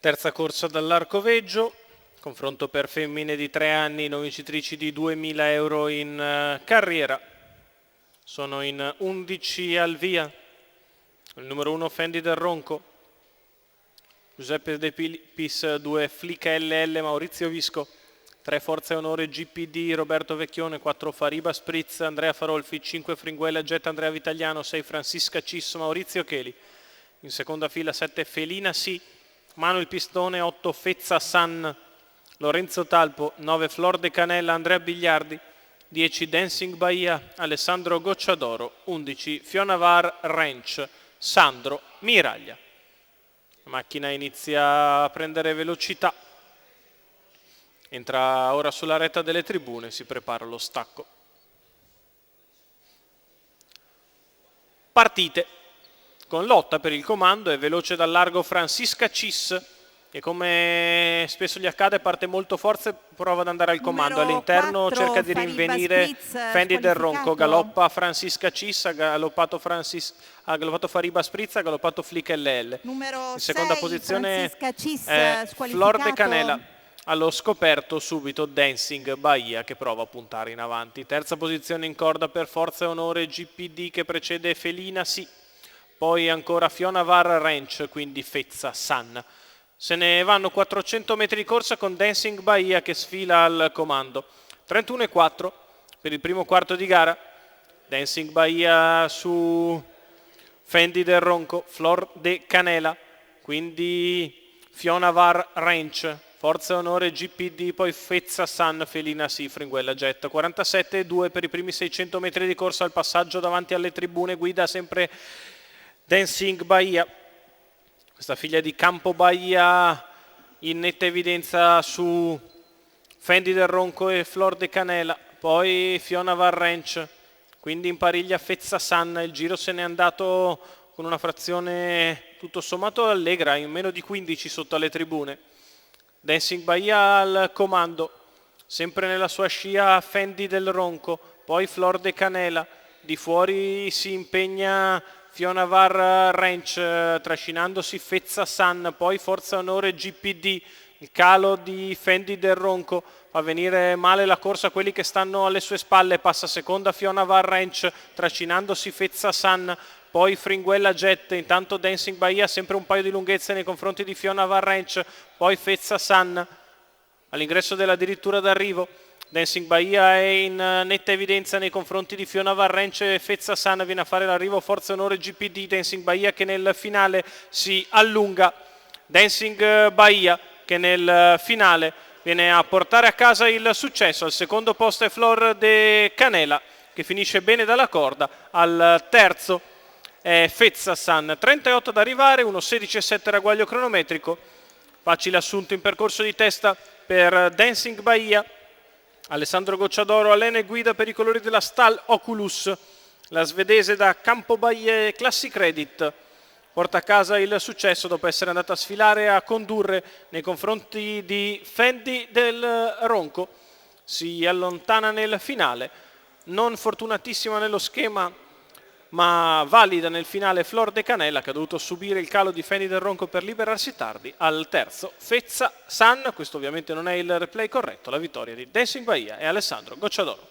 Terza corsa dall'Arcoveggio, confronto per femmine di 3 anni, non vincitrici di 2000 euro in carriera. Sono in 11 al via. Il numero 1 Fendi del Ronco, Giuseppe De Pis 2 Flick LL Maurizio Visco, 3 Forza e Onore GPD Roberto Vecchione, 4 Fariba Spritz Andrea Farolfi, 5 Fringuella Jet Andrea Vitagliano, 6 Francisca Cisso Maurizio Cheli. In seconda fila 7 Felina Sì, Manuel Pistone, 8 Fezza San Lorenzo Talpo, 9 Flor de Canella Andrea Bigliardi, 10 Dancing Bahia Alessandro Gocciadoro, 11 Fionavar Ranch Sandro Miraglia. La macchina inizia a prendere velocità, entra ora sulla retta delle tribune, si prepara lo stacco. Partite con lotta per il comando, è veloce dal largo Francisca Cis e come spesso gli accade parte molto forte e prova ad andare al comando. All'interno cerca di rinvenire Fendi del Ronco, galoppa Francisca Cis, ha galoppato Fariba Spritz, ha galoppato Flick LL. Numero In seconda 6, posizione Cis, Flor de Canela, allo scoperto subito Dancing Bahia che prova a puntare in avanti. Terza posizione in corda per Forza e Onore GPD che precede Felina Sì, poi ancora Fionavar Ranch, quindi Fezza San. Se ne vanno 400 metri di corsa con Dancing Bahia che sfila al comando. 31,4 per il primo quarto di gara. Dancing Bahia su Fendi del Ronco, Flor de Canela, quindi Fionavar Ranch, Forza e Onore GPD, poi Fezza San, Felina Sì, Fringuella Jet. 47,2 per i primi 600 metri di corsa al passaggio davanti alle tribune, guida sempre Dancing Bahia. Questa figlia di Campo Bahia in netta evidenza su Fendi del Ronco e Flor de Canela, poi Fionavar Ranch, quindi in pariglia Fezza San. Il giro se n'è andato con una frazione tutto sommato allegra, in meno di 15 sotto alle tribune. Dancing Bahia al comando, sempre nella sua scia Fendi del Ronco, poi Flor de Canela, di fuori si impegna Fionavar Ranch trascinandosi Fezza San, poi Forza Onore GPD. Il calo di Fendi del Ronco fa venire male la corsa a quelli che stanno alle sue spalle, passa seconda Fionavar Ranch trascinandosi Fezza San, poi Fringuella Jet. Intanto Dancing Bahia sempre un paio di lunghezze nei confronti di Fionavar Ranch, poi Fezza San all'ingresso della dirittura d'arrivo. Dancing Bahia è in netta evidenza nei confronti di Fionavar Ranch e Fezza San viene a fare l'arrivo Forza Onore GPD. Dancing Bahia che nel finale si allunga, Dancing Bahia che nel finale viene a portare a casa il successo. Al secondo posto è Flor de Canela che finisce bene dalla corda, al terzo è Fezza San. 38 da arrivare, 1:16,7 ragguaglio cronometrico. Facile assunto in percorso di testa per Dancing Bahia. Alessandro Gocciadoro allena guida per i colori della Stal Oculus, la svedese da Campo Bahia Classic Credit. Porta a casa il successo dopo essere andata a sfilare e a condurre nei confronti di Fendi del Ronco. Si allontana nel finale, non fortunatissima nello schema ma valida nel finale Flor de Canela che ha dovuto subire il calo di Fendi del Ronco per liberarsi tardi. Al terzo Fezza San, questo ovviamente non è il replay corretto, la vittoria di Dancing Bahia e Alessandro Gocciadoro.